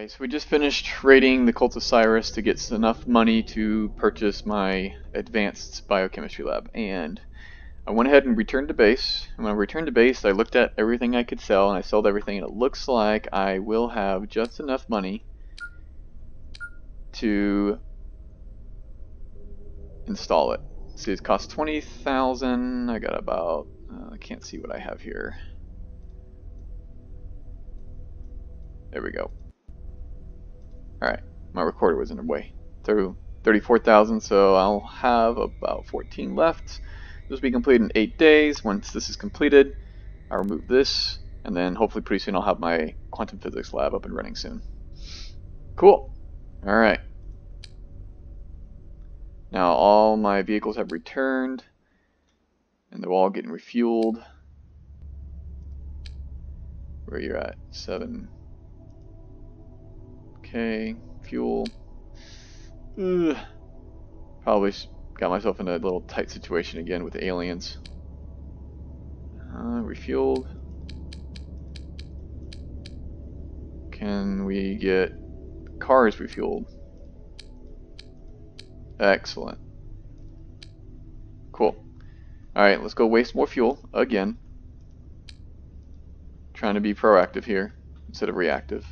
Alright, so we just finished raiding the Cult of Cyrus to get enough money to purchase my advanced biochemistry lab, and I went ahead and returned to base. And when I returned to base, I looked at everything I could sell, and I sold everything, and it looks like I will have just enough money to install it. See, it costs 20,000. I got about, I can't see what I have here. There we go. Alright, my recorder was in the way. Through 34,000, so I'll have about 14 left. This will be completed in 8 days. Once this is completed, I'll remove this, and then hopefully pretty soon I'll have my quantum physics lab up and running soon. Cool. Alright. Now all my vehicles have returned, and they're all getting refueled. Where you're at? 7. Okay, fuel. Ugh. Probably got myself in a little tight situation again with the aliens. Refueled. Can we get cars refueled? Excellent. Cool. Alright, let's go waste more fuel again. Trying to be proactive here instead of reactive.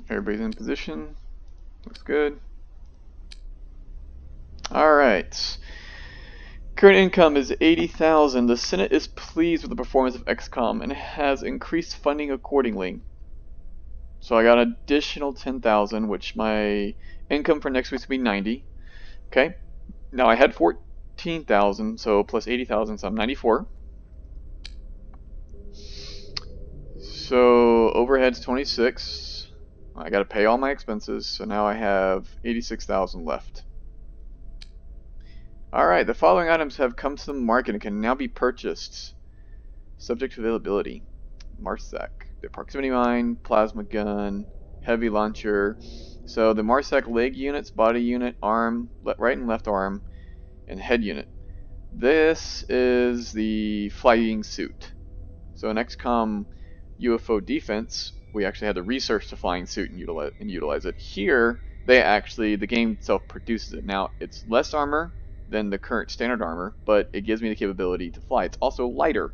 Everybody's in position. Looks good. Alright. Current income is 80,000. The Senate is pleased with the performance of Xcom and has increased funding accordingly. So I got an additional 10,000, which my income for next week will be 90. Okay. Now I had 14,000, so plus 80,000, so I'm 94. So overhead's 26. I got to pay all my expenses, so now I have 86,000 left. Alright, the following items have come to the market and can now be purchased. Subject to availability. Marsec, the proximity mine, plasma gun, heavy launcher. So the Marsec leg units, body unit, arm, right and left arm, and head unit. This is the flying suit. So in XCOM UFO defense, we actually had to research the flying suit and utilize it. Here, the game itself produces it. Now, it's less armor than the current standard armor, but it gives me the capability to fly. It's also lighter,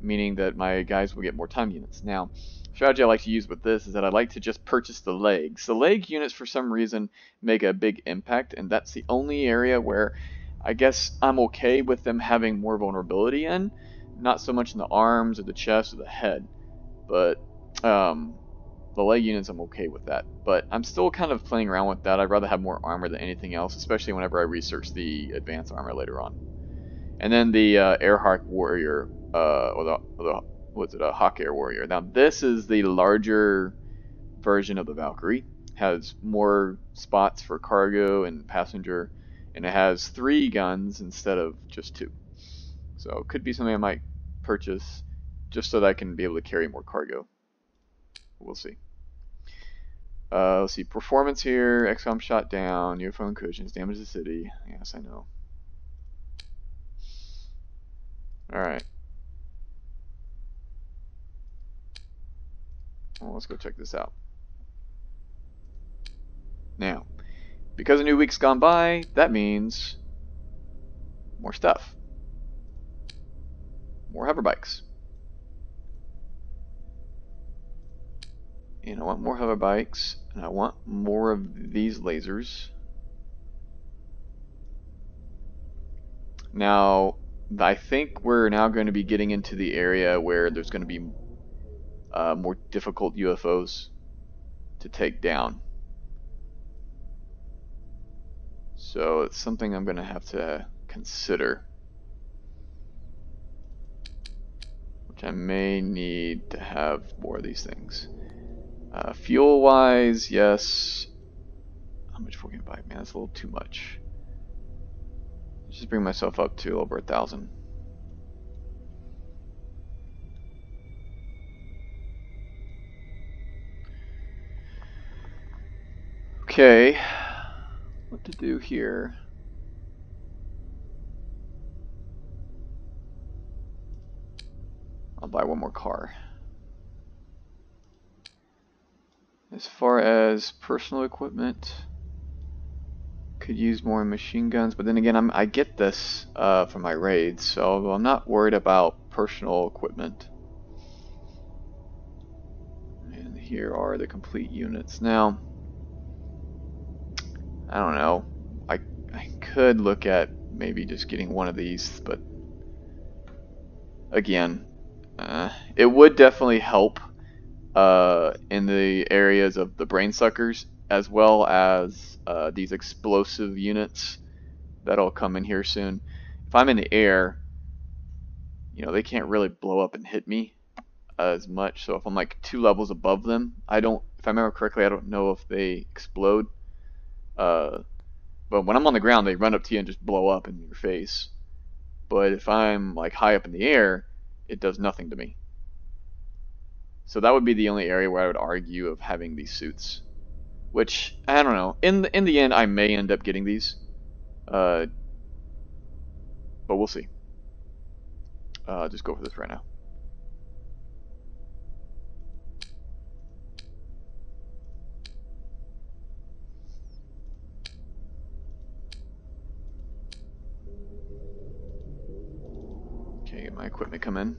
meaning that my guys will get more time units. Now, strategy I like to use with this is that I like to just purchase the legs. The leg units, for some reason, make a big impact, and that's the only area where I guess I'm okay with them having more vulnerability in. Not so much in the arms or the chest or the head, but the leg units, I'm okay with that. But I'm still kind of playing around with that. I'd rather have more armor than anything else, especially whenever I research the advanced armor later on. And then the Airhawk Warrior, what's it, a Hawk Air Warrior. Now this is the larger version of the Valkyrie. Has more spots for cargo and passenger, and it has 3 guns instead of just 2. So it could be something I might purchase just so that I can be able to carry more cargo. We'll see. Let's see, performance here, XCOM shot down, UFO incursions, damage the city. Yes, I know. Alright. Well, let's go check this out. Now, because a new week's gone by, that means more stuff. More hover bikes. And I want more hover bikes, and I want more of these lasers. Now, I think we're now going to be getting into the area where there's going to be more difficult UFOs to take down. So it's something I'm going to have to consider. Which I may need to have more of these things. Fuel wise, yes. How much we're gonna buy? Man, that's a little too much. Let's just bring myself up to over 1,000. Okay, what to do here? I'll buy one more car. As far as personal equipment, could use more machine guns, but then again, I get this from my raids, so I'm not worried about personal equipment. And here are the complete units. Now, I don't know. I could look at maybe just getting one of these, but again, it would definitely help in the areas of the brain suckers, as well as these explosive units that'll come in here soon. If I'm in the air, you know, they can't really blow up and hit me as much. So if I'm like 2 levels above them, if I remember correctly, I don't know if they explode. But when I'm on the ground, they run up to you and just blow up in your face. But if I'm like high up in the air, it does nothing to me. So that would be the only area where I would argue of having these suits. Which, I don't know. In the end, I may end up getting these. But we'll see. Just go for this right now. Okay, get my equipment come in.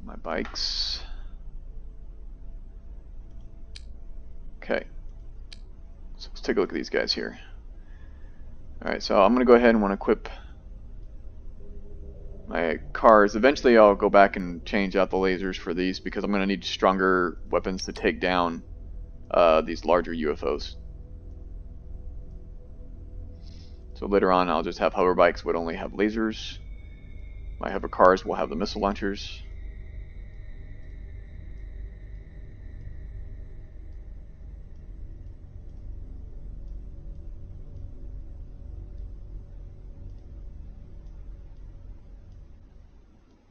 My bikes. Okay. So let's take a look at these guys here. Alright, so I'm going to go ahead and want to equip my cars. Eventually I'll go back and change out the lasers for these because I'm going to need stronger weapons to take down these larger UFOs. So later on I'll just have hover bikes would only have lasers. My hover cars will have the missile launchers.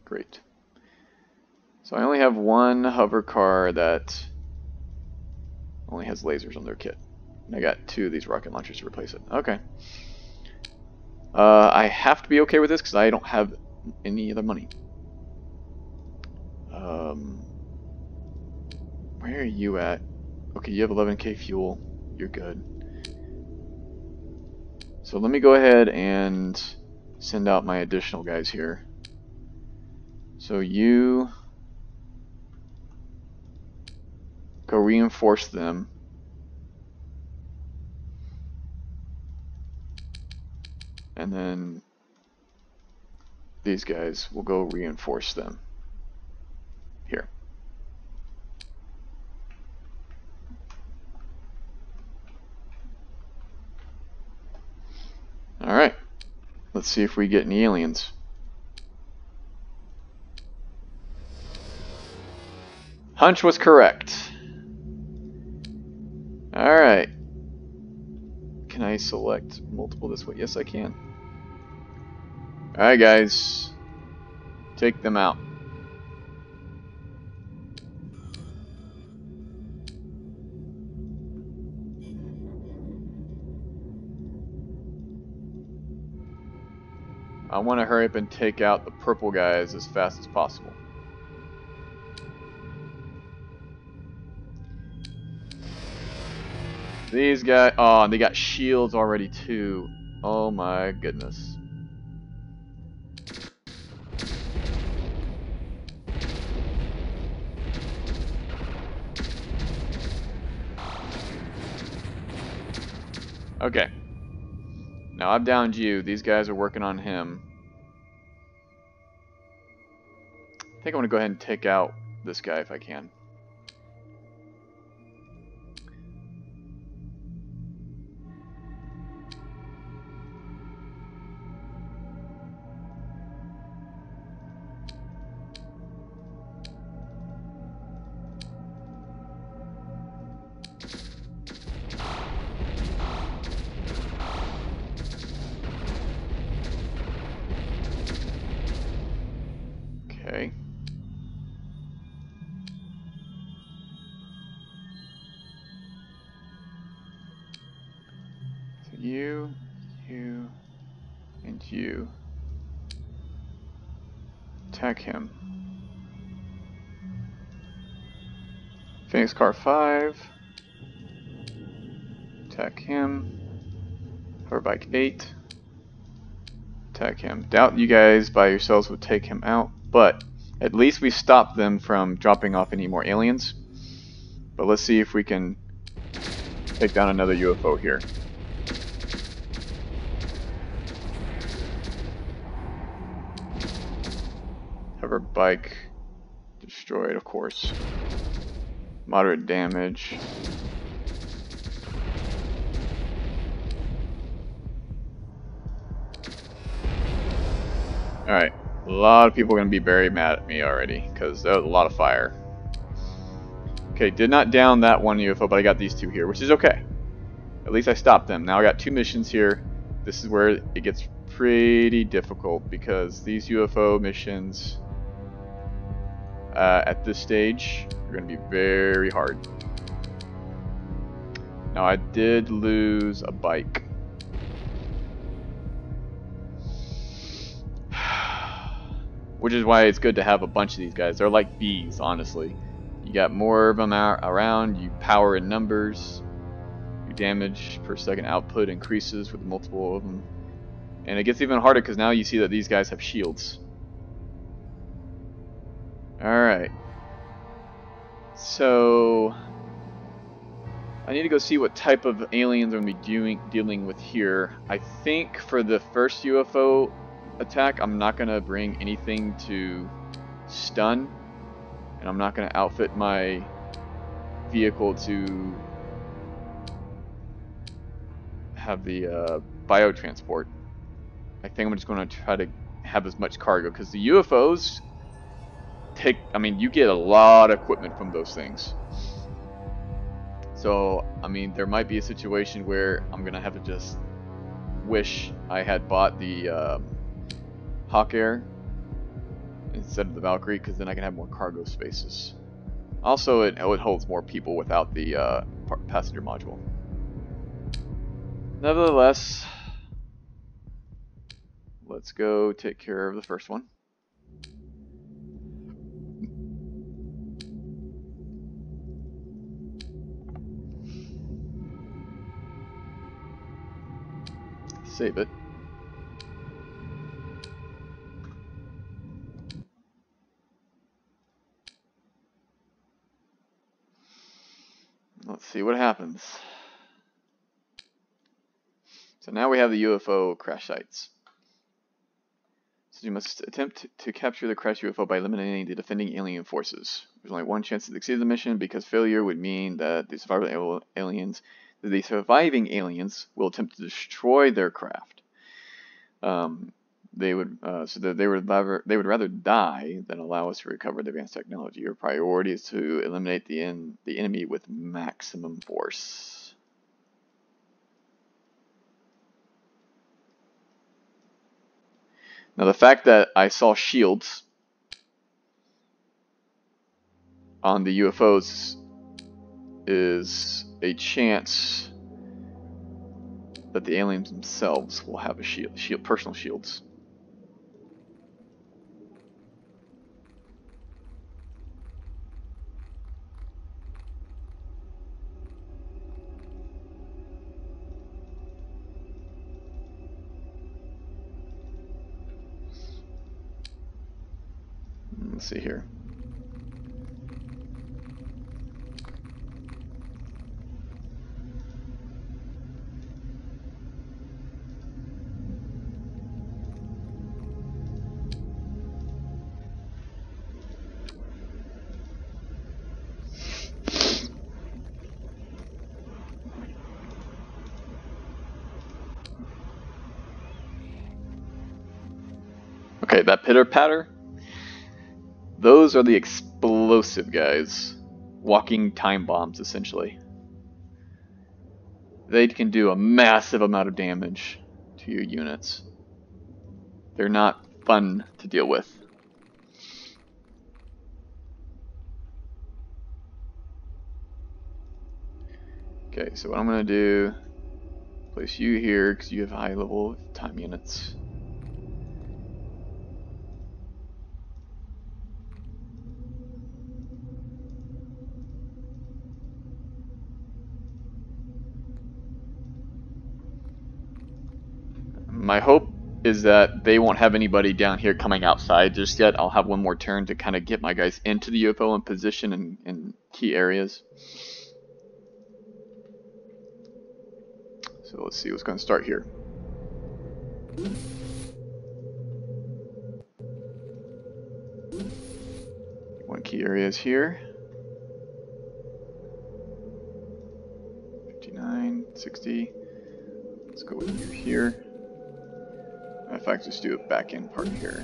Great. So I only have one hover car that only has lasers on their kit. And I got 2 of these rocket launchers to replace it. Okay. I have to be okay with this because I don't have any other money. Where are you at? Okay, you have 11k fuel. You're good. So let me go ahead and send out my additional guys here. So you go reinforce them. And then these guys will go reinforce them. Here. Alright. Let's see if we get any aliens. Hunch was correct. Alright. Can I select multiple this way? Yes, I can. Alright, guys. Take them out. I want to hurry up and take out the purple guys as fast as possible. These guys, oh, and they got shields already too. Oh my goodness. Okay. Now I've downed you. These guys are working on him. I think I want to go ahead and take out this guy if I can. Okay. And you attack him. Phoenix Car 5. Attack him. Hoverbike 8. Attack him. Doubt you guys by yourselves would take him out, but at least we stopped them from dropping off any more aliens. But let's see if we can take down another UFO here. Hoverbike destroyed, of course. Moderate damage. Alright, a lot of people are going to be very mad at me already, because there was a lot of fire. Okay, did not down that one UFO, but I got these two here, which is okay. At least I stopped them. Now I got 2 missions here. This is where it gets pretty difficult, because these UFO missions at this stage are going to be very hard. Now I did lose a bike. Which is why it's good to have a bunch of these guys. They're like bees, honestly. You got more of them around, you power in numbers, your damage per second output increases with multiple of them. And it gets even harder because now you see that these guys have shields. Alright. So I need to go see what type of aliens I'm going to be dealing with here. I think for the first UFO attack, I'm not going to bring anything to stun, and I'm not going to outfit my vehicle to have the biotransport. I think I'm just going to try to have as much cargo, because the UFOs take, I mean, you get a lot of equipment from those things. So, I mean, there might be a situation where I'm going to have to just wish I had bought the Hawk Air instead of the Valkyrie, because then I can have more cargo spaces. Also, it holds more people without the passenger module. Nevertheless, let's go take care of the first one. Save it. Let's see what happens. So now we have the UFO crash sites. So you must attempt to capture the crash UFO by eliminating the defending alien forces. There's only one chance to succeed the mission, because failure would mean that the surviving aliens will attempt to destroy their craft. They would rather die than allow us to recover the advanced technology. Your priority is to eliminate the enemy with maximum force. Now the fact that I saw shields on the UFOs is a chance that the aliens themselves will have a personal shields. Let's see here. Okay, that pitter patter, those are the explosive guys. Walking time bombs, essentially. They can do a massive amount of damage to your units. They're not fun to deal with. Okay, so what I'm going to do, place you here because you have high level time units. my hope is that they won't have anybody down here coming outside just yet. I'll have one more turn to kind of get my guys into the UFO in position in key areas. So let's see what's going to start here. One key area is here. 59, 60. Let's go with you here. In fact, just do a back end part here.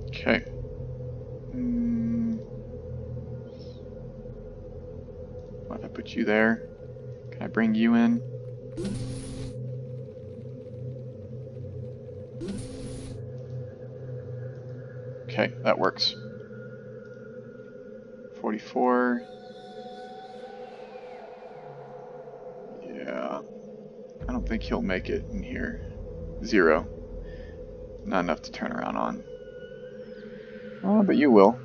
Okay. What if I put you there? Can I bring you in? Okay, that works. 44. Yeah. I don't think he'll make it in here. 0. Not enough to turn around on. Oh, but you will.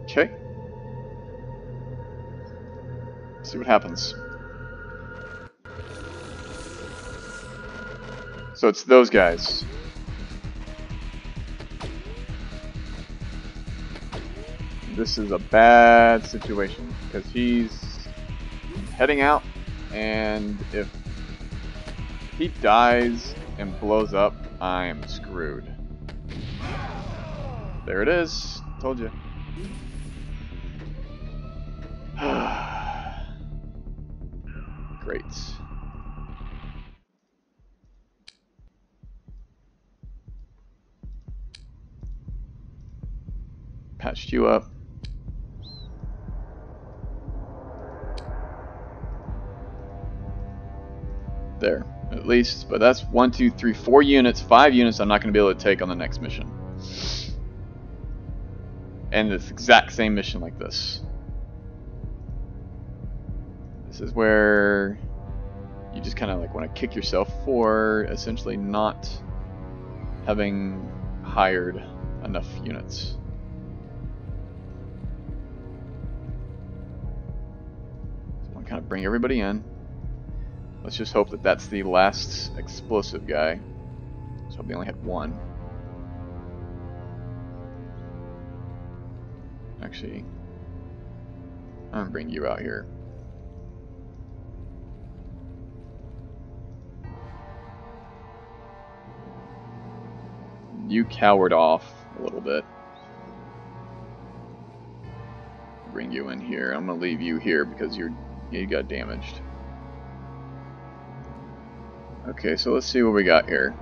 Okay. See what happens. So it's those guys. This is a bad situation because he's heading out, and if he dies and blows up, I'm screwed. There it is. Told you. Great. Patched you up. There, at least. But that's 1, 2, 3, 4 units, 5 units I'm not going to be able to take on the next mission. And it's exact same mission like this. This is where you just kind of like want to kick yourself for essentially not having hired enough units. So I want to kind of bring everybody in. Let's just hope that that's the last explosive guy. So we only had one. Actually, I'm gonna bring you out here. You cowered off a little bit. Bring you in here. I'm gonna leave you here because you got damaged. Okay, so let's see what we got here.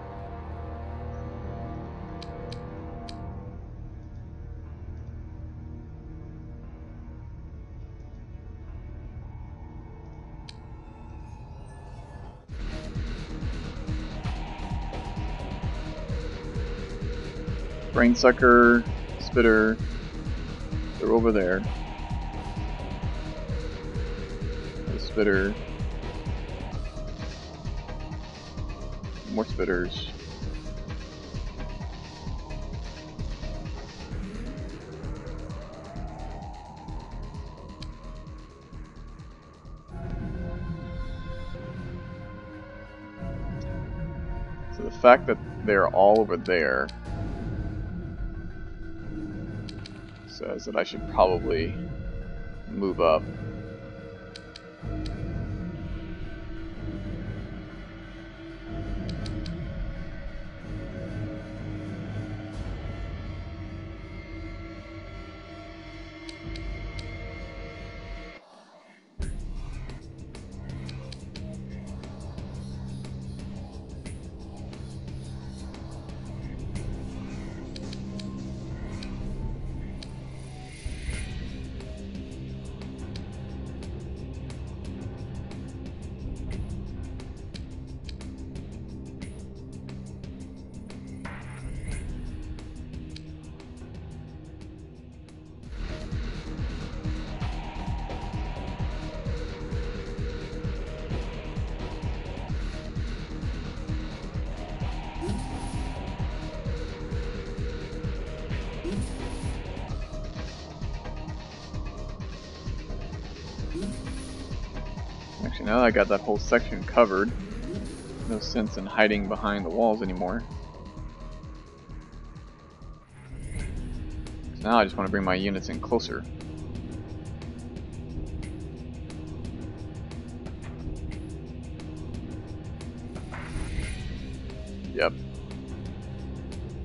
Brain sucker, spitter, they're over there. The spitter. More spitters. So the fact that they're all over there says that I should probably move up. now I got that whole section covered. No sense in hiding behind the walls anymore. So now I just want to bring my units in closer. Yep.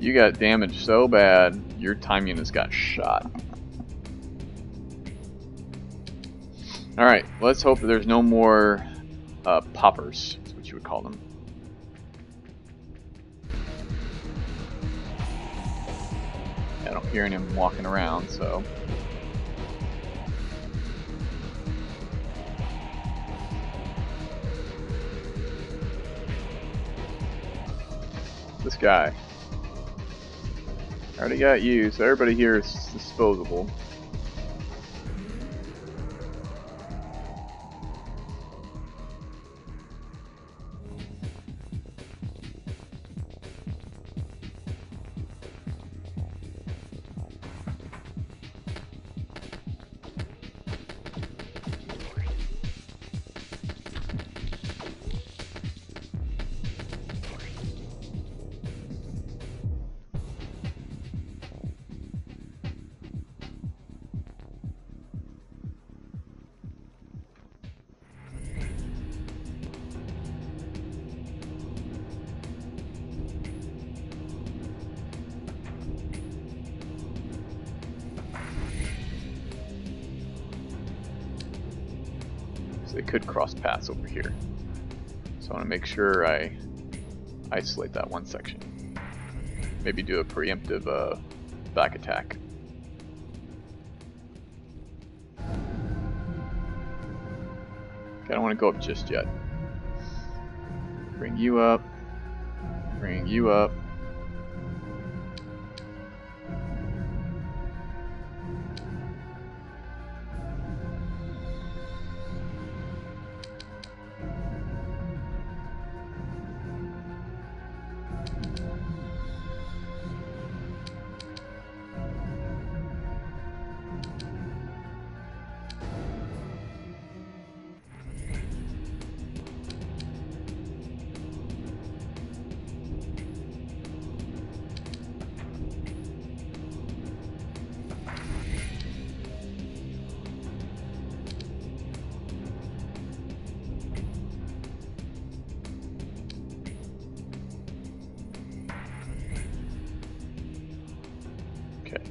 You got damaged so bad, your time units got shot. Alright, let's hope that there's no more poppers, that's what you would call them. I don't hear him walking around, so... This guy. Already got you, so everybody here is disposable. They could cross paths over here. So I want to make sure I isolate that one section. Maybe do a preemptive back attack. Okay, I don't want to go up just yet. Bring you up. Bring you up.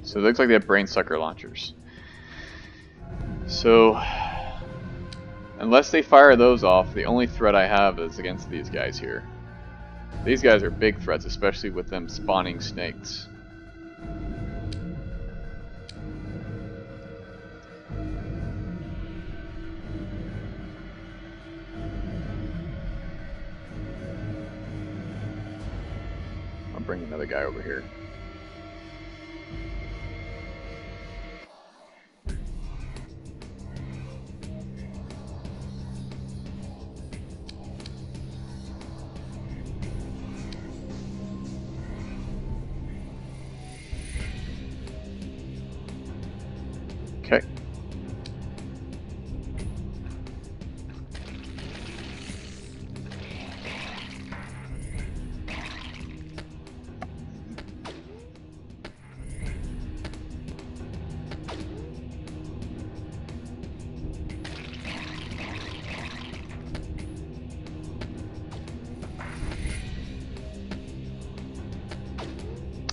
So it looks like they have brain sucker launchers. So unless they fire those off, the only threat I have is against these guys here. These guys are big threats, especially with them spawning snakes. I'll bring another guy over here. Okay.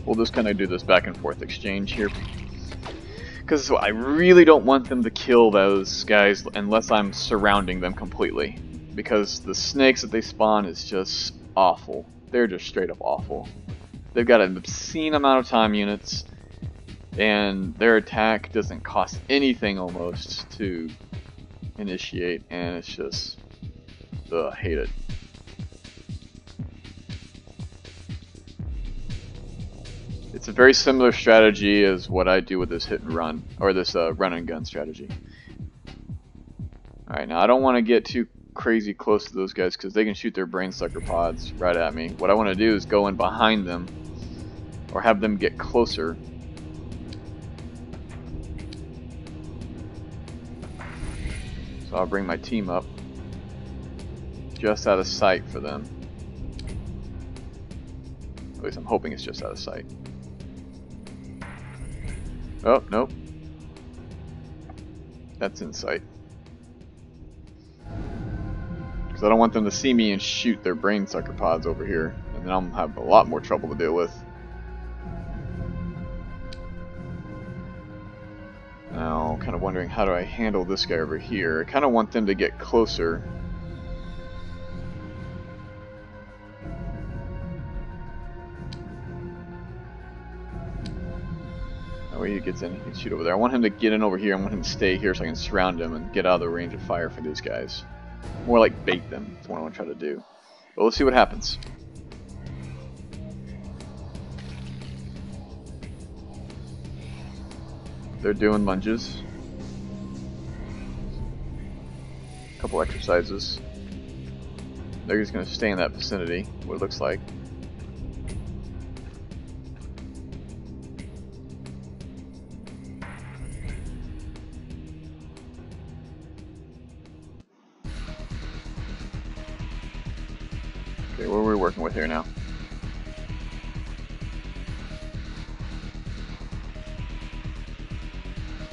We'll just kind of do this back and forth exchange here. Because I really don't want them to kill those guys unless I'm surrounding them completely. Because the snakes that they spawn is just awful. They're just straight up awful. They've got an obscene amount of time units, and their attack doesn't cost anything almost to initiate, and it's just... ugh, I hate it. It's a very similar strategy as what I do with this hit and run, or this run and gun strategy. Alright, now I don't want to get too crazy close to those guys because they can shoot their brain sucker pods right at me. What I want to do is go in behind them, or have them get closer. So I'll bring my team up. just out of sight for them. At least I'm hoping it's just out of sight. Oh, nope. That's in sight. Because I don't want them to see me and shoot their brain sucker pods over here. And then I'll have a lot more trouble to deal with. Now, kind of wondering how do I handle this guy over here. I kind of want them to get closer. That way he gets in, he can shoot over there. I want him to get in over here. I want him to stay here so I can surround him and get out of the range of fire for these guys. More like bait them. That's what I want to try to do. But let's see what happens. They're doing lunges. A couple exercises. They're just going to stay in that vicinity, what it looks like. Okay, what are we working with here now?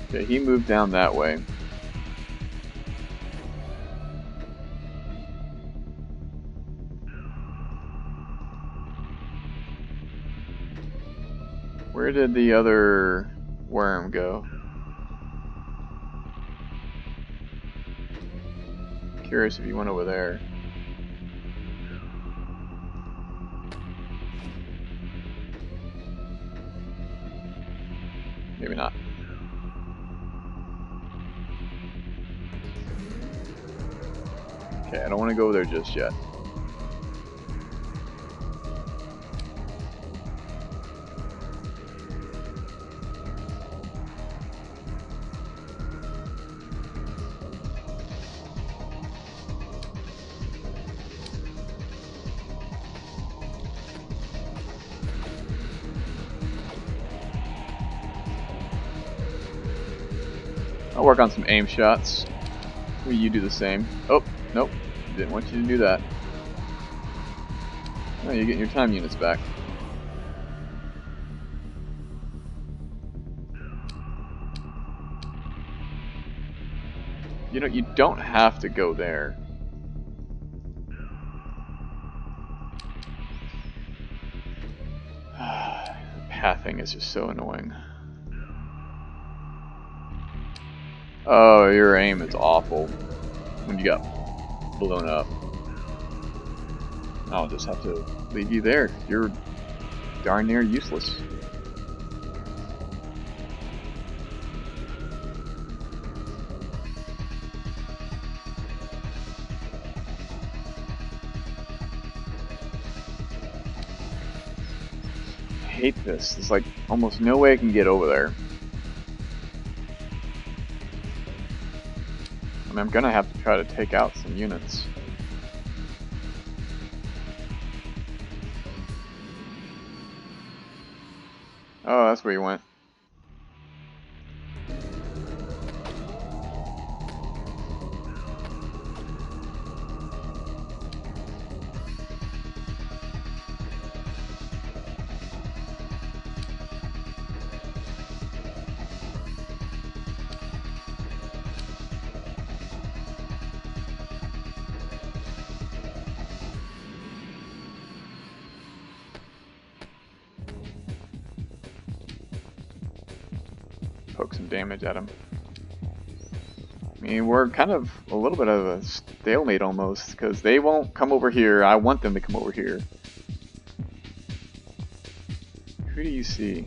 Okay, he moved down that way. Where did the other worm go? Curious if he went over there. Maybe not. Okay, I don't want to go there just yet. I'll work on some aim shots. Maybe you do the same. Oh, nope. Didn't want you to do that. Oh, you're getting your time units back. You know, you don't have to go there. Pathing is just so annoying. Oh, your aim is awful when you got blown up. I'll just have to leave you there. You're darn near useless. I hate this. There's like almost no way I can get over there. I mean, I'm gonna have to try to take out some units. Oh, that's where you went. Poke some damage at him. I mean, we're kind of a little bit of a stalemate almost, because they won't come over here. I want them to come over here. Who do you see?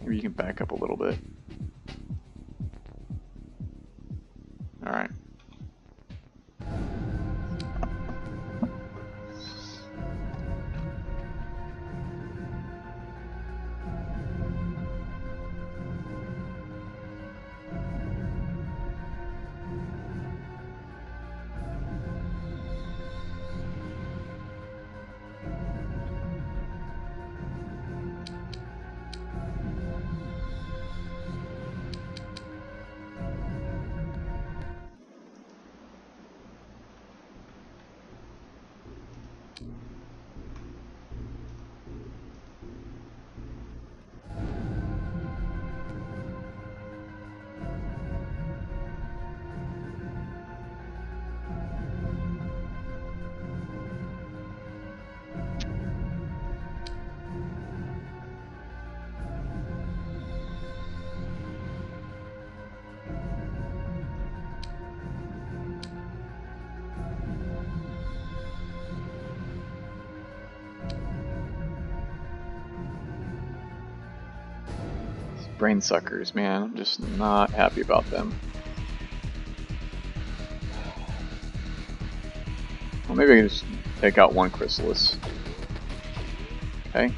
Maybe you can back up a little bit. Alright. Brain suckers, man. I'm just not happy about them. Well, maybe I can just take out one chrysalis. Okay.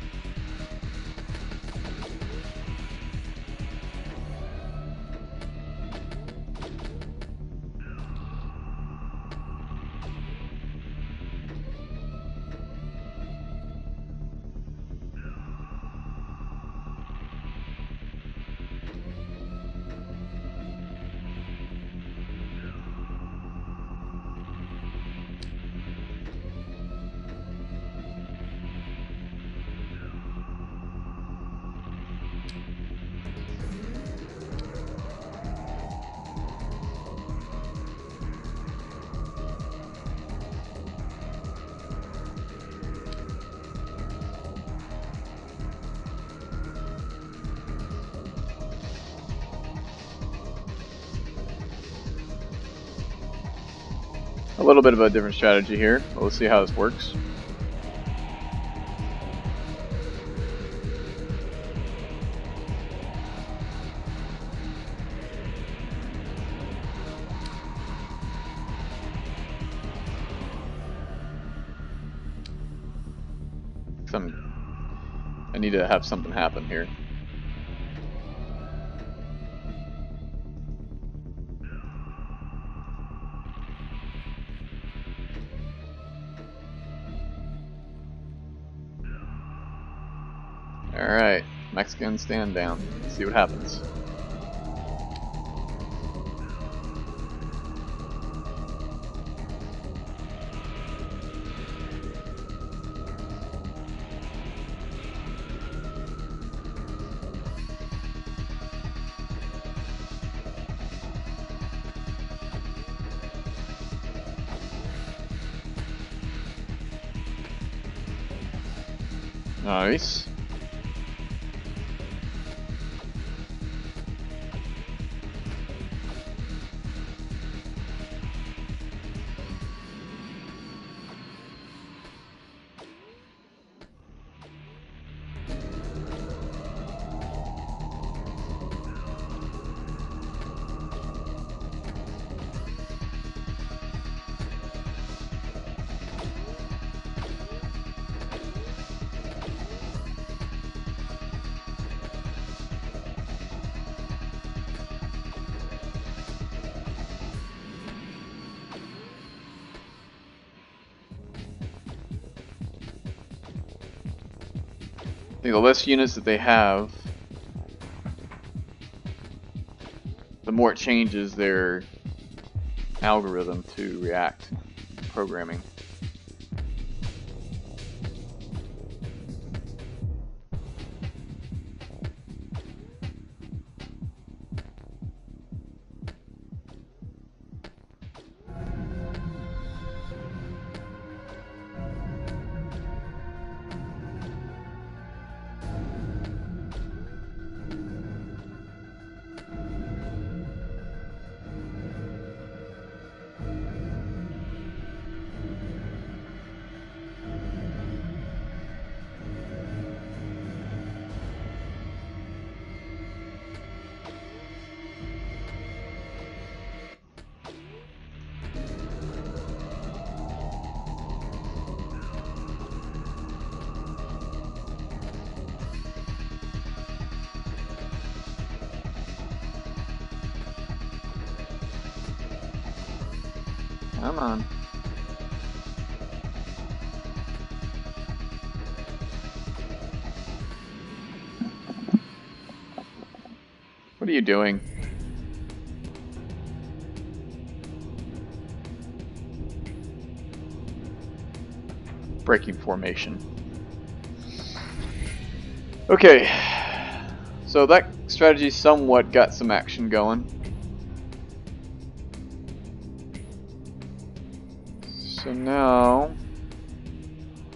A little bit of a different strategy here, but let's see how this works. I need to have something happen here. Alright, Mexican stand down. Let's see what happens. Nice. I think the less units that they have, the more it changes their algorithm to react programming. Come on. What are you doing? Breaking formation. Okay. So that strategy somewhat got some action going. So now,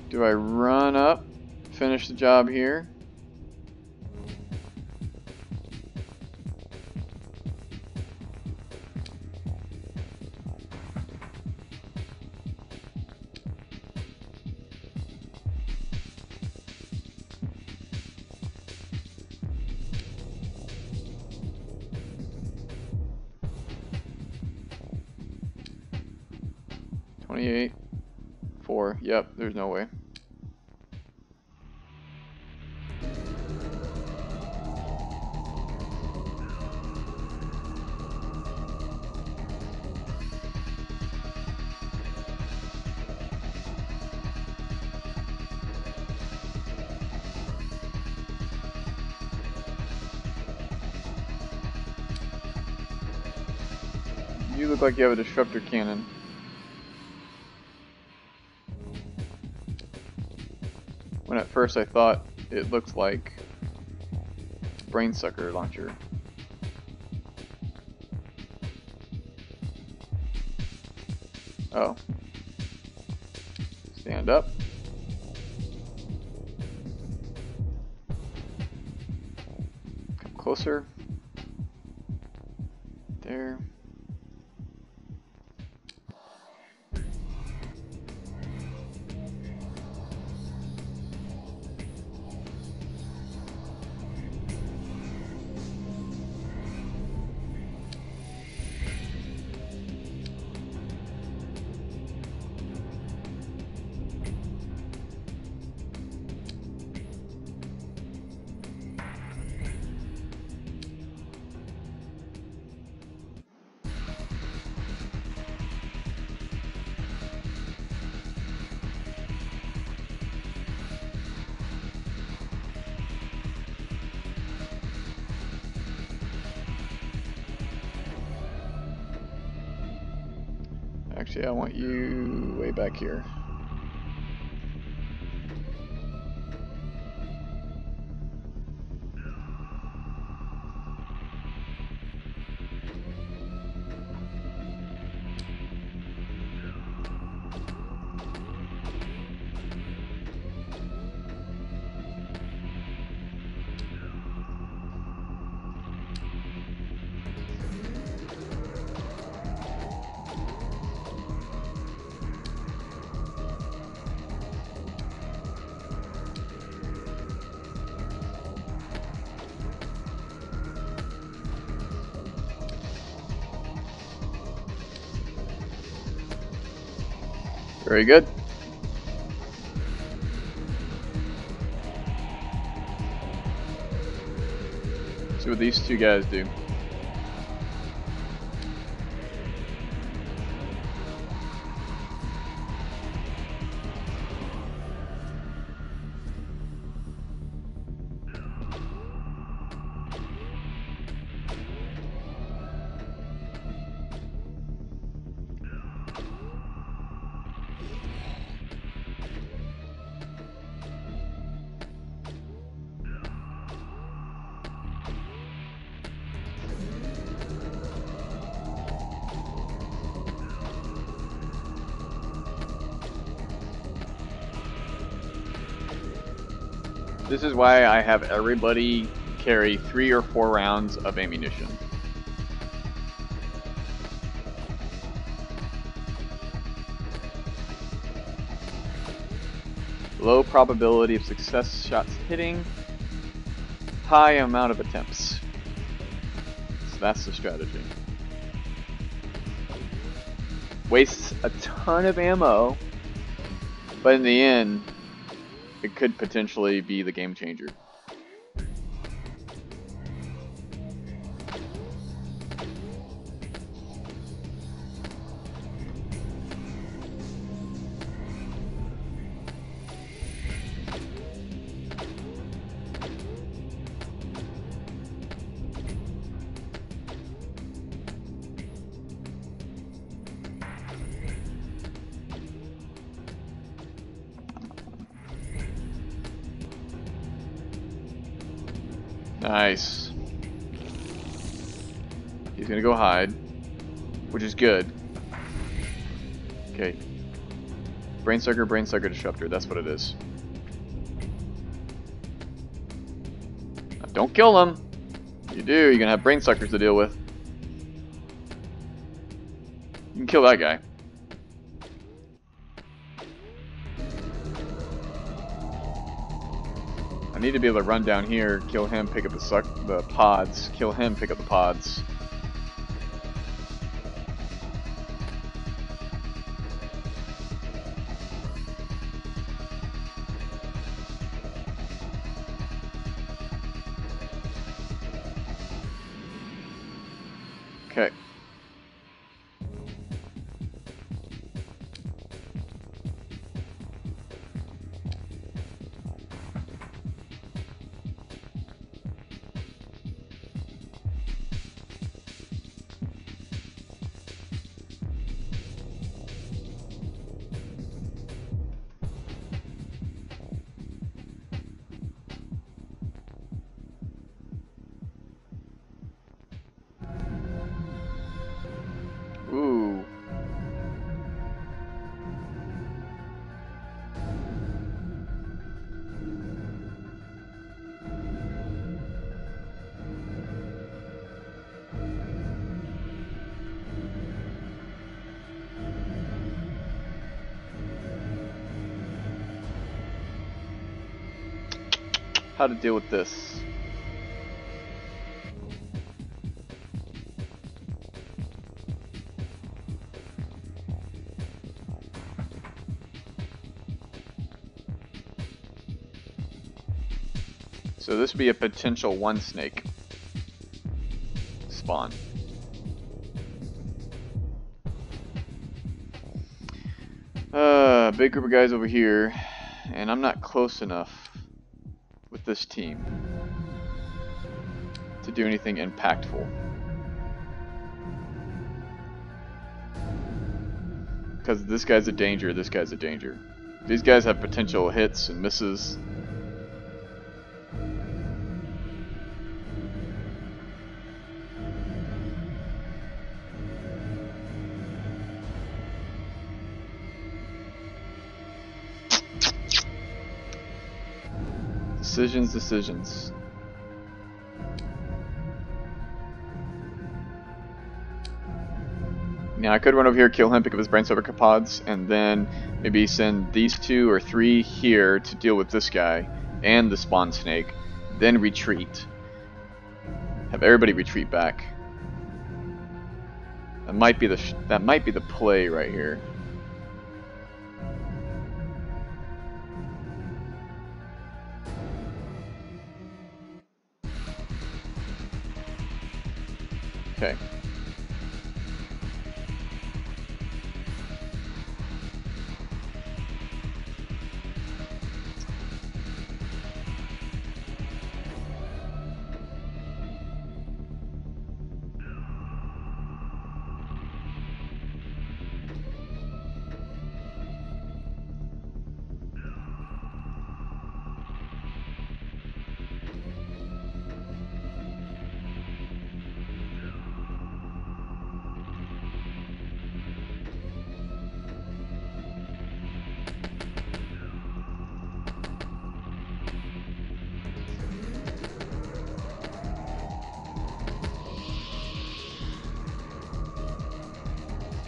do I run up, finish the job here? 28, 4. Yep, there's no way. You look like you have a disruptor cannon. When at first I thought it looked like brain sucker launcher. Oh. Stand up. Come closer. There. Actually, I want you way back here. Very good. See what these two guys do. This is why I have everybody carry 3 or 4 rounds of ammunition. Low probability of success shots hitting, high amount of attempts. So that's the strategy. Wastes a ton of ammo, but in the end, it could potentially be the game changer. Nice. He's gonna go hide, which is good. Okay. Brain sucker, disruptor. That's what it is. Now, don't kill them. If you do, you're gonna have brain suckers to deal with. You can kill that guy. I need to be able to run down here, kill him, pick up the pods, kill him, pick up the pods. Okay. Ooh. How to deal with this. So this would be a potential one snake spawn. Big group of guys over here, and I'm not close enough with this team to do anything impactful. Because this guy's a danger, this guy's a danger. These guys have potential hits and misses. Decisions. Now I could run over here, kill him, pick up his brainstormer pods, and then maybe send these 2 or 3 here to deal with this guy and the spawn snake, then retreat. Have everybody retreat back. That might be the play right here. Okay.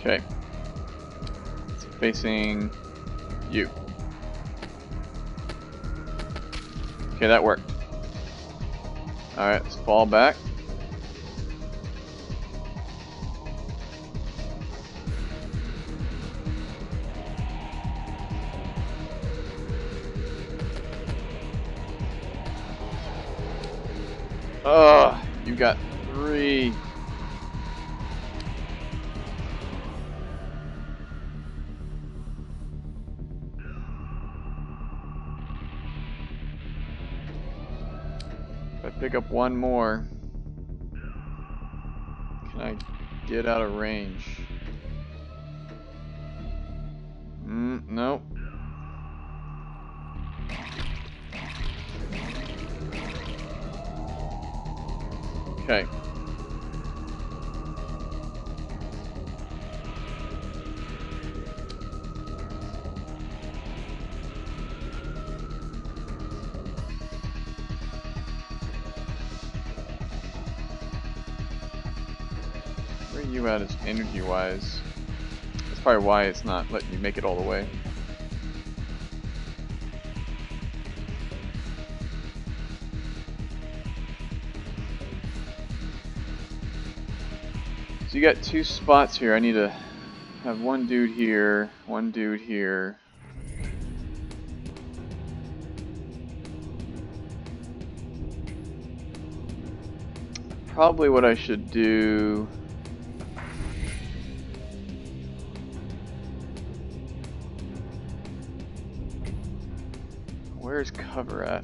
Okay. It's facing you. Okay, that worked. Alright, let's fall back. Oh, you got 3. If I pick up one more, can I get out of range? Nope. Okay. Where are you at as energy-wise? That's probably why it's not letting you make it all the way. So you got 2 spots here. I need to have one dude here, one dude here. Probably what I should do Where's cover at?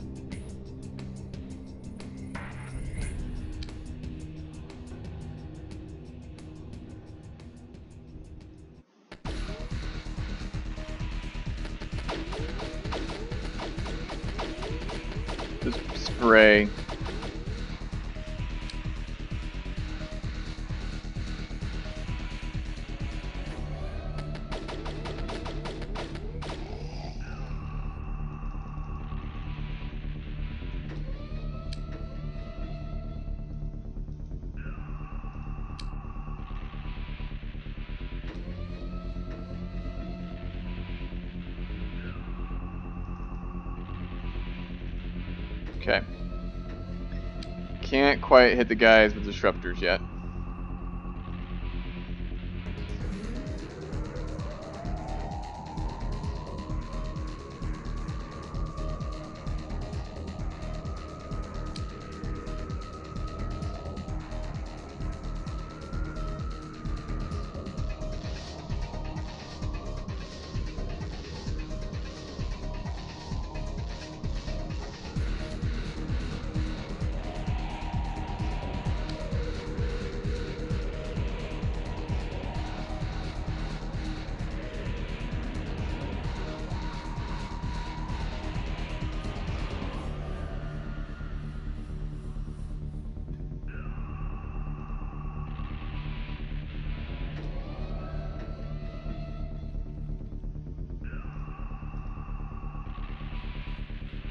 Just spray. Okay. Can't quite hit the guys with disruptors yet.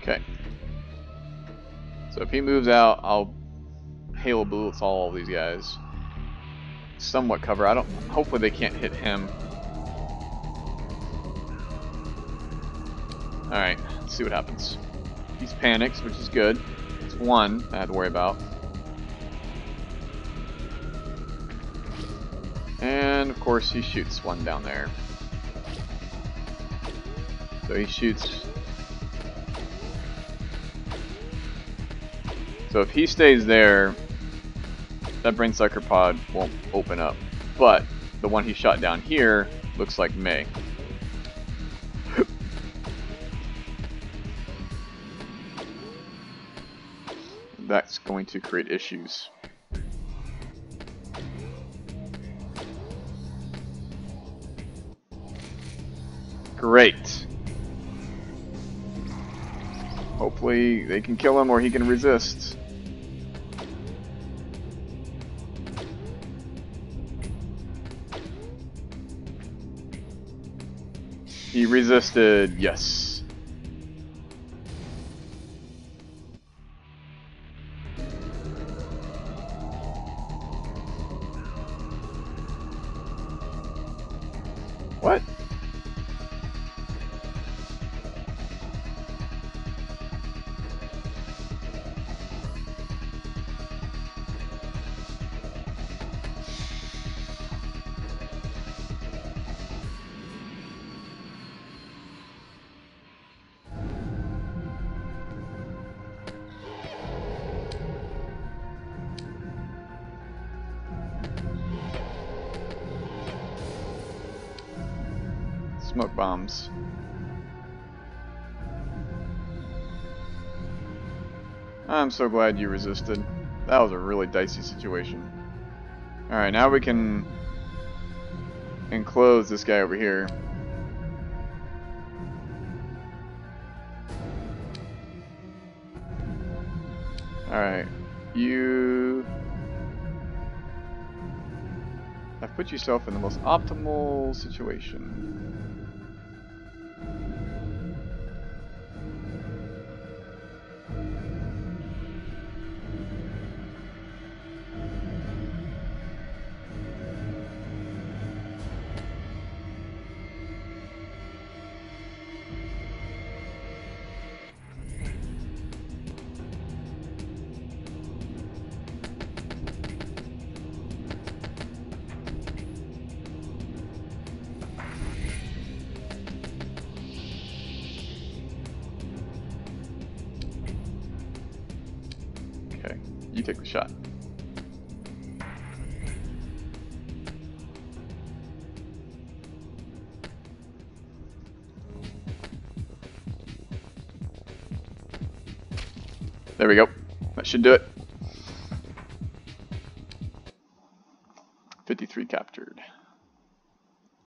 Okay. So if he moves out, I'll hail bullets all these guys. Somewhat cover. I don't. Hopefully they can't hit him. All right. Let's see what happens. He's panics, which is good. It's one I have to worry about. And of course he shoots one down there. So he shoots. So if he stays there, that brain sucker pod won't open up. But the one he shot down here looks like May. That's going to create issues. Great. Hopefully they can kill him or he can resist. He resisted, yes. What? Smoke bombs. I'm so glad you resisted. That was a really dicey situation. Alright, now we can enclose this guy over here. Alright, you have put yourself in the most optimal situation. Okay, you take the shot. There we go. That should do it. 53 captured.